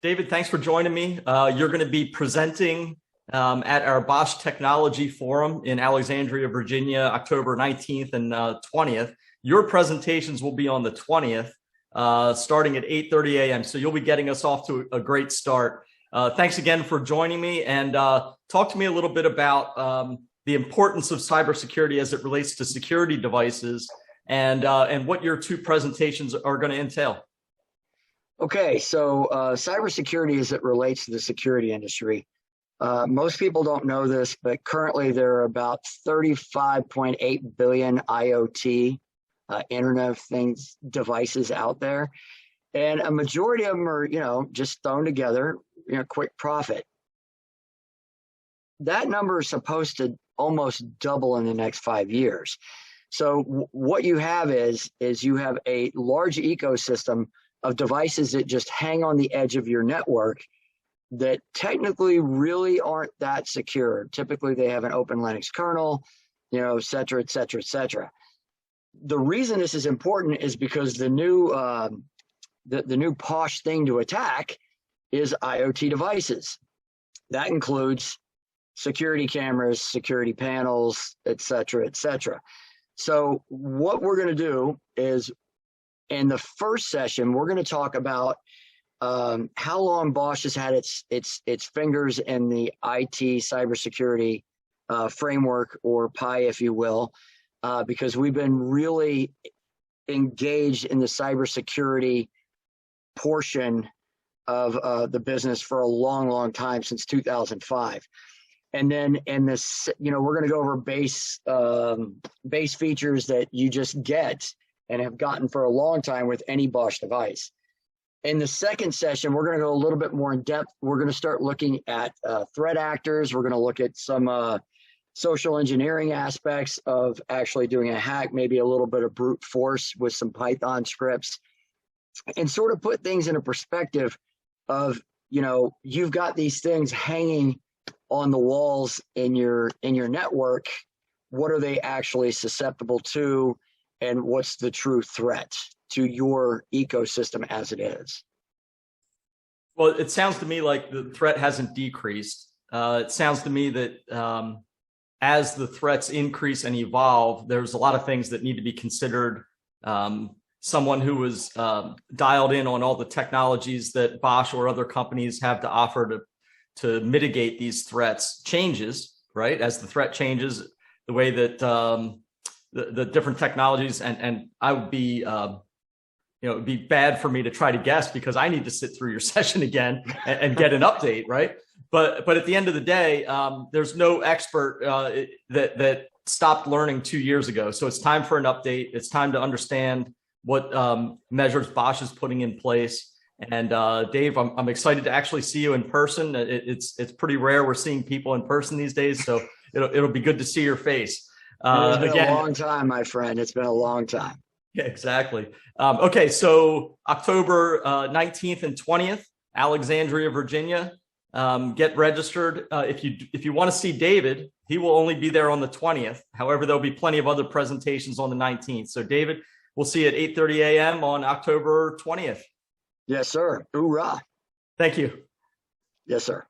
David, thanks for joining me. You're going to be presenting at our Bosch Technology Forum in Alexandria, Virginia, October 19th and 20th. Your presentations will be on the 20th, starting at 8:30 a.m. So you'll be getting us off to a great start. Thanks again for joining me, and talk to me a little bit about the importance of cybersecurity as it relates to security devices, and what your two presentations are going to entail. Okay, so cybersecurity as it relates to the security industry. Most people don't know this, but currently there are about 35.8 billion IoT, Internet of Things devices out there. And a majority of them are, just thrown together, quick profit. That number is supposed to almost double in the next 5 years. So what you have is you have a large ecosystem of devices that just hang on the edge of your network that technically really aren't that secure. Typically, they have an open Linux kernel, et cetera, et cetera, et cetera. The reason this is important is because the new posh thing to attack is IoT devices. That includes security cameras, security panels, et cetera, et cetera. So what we're going to do is, in the first session, we're going to talk about how long Bosch has had its fingers in the IT cybersecurity framework, or pie, if you will, because we've been really engaged in the cybersecurity portion of the business for a long, long time, since 2005. And then in this, we're going to go over base features that you just get and have gotten for a long time with any Bosch device. In the second session, we're going to go a little bit more in depth. We're going to start looking at threat actors. We're going to look at some social engineering aspects of actually doing a hack, maybe a little bit of brute force with some Python scripts, and sort of put things in a perspective of, you've got these things hanging on the walls in your network. What are they actually susceptible to? And what's the true threat to your ecosystem as it is? Well, it sounds to me like the threat hasn't decreased. It sounds to me that as the threats increase and evolve, there's a lot of things that need to be considered. Someone who was dialed in on all the technologies that Bosch or other companies have to offer to mitigate these threats changes, right? As the threat changes, the way that the different technologies, and I would be, it'd be bad for me to try to guess, because I need to sit through your session again and get an update, right? But at the end of the day, there's no expert that stopped learning 2 years ago. So it's time for an update. It's time to understand what measures Bosch is putting in place. And Dave, I'm excited to actually see you in person. It's pretty rare we're seeing people in person these days, so it'll be good to see your face. It's been a long time, my friend. It's been a long time. Yeah, exactly. Okay, so October 19th and 20th, Alexandria, Virginia. Get registered. If you want to see David, he will only be there on the 20th. However, there'll be plenty of other presentations on the 19th. So David, we'll see you at 8:30 a.m. on October 20th. Yes, sir. Hoorah. Thank you. Yes, sir.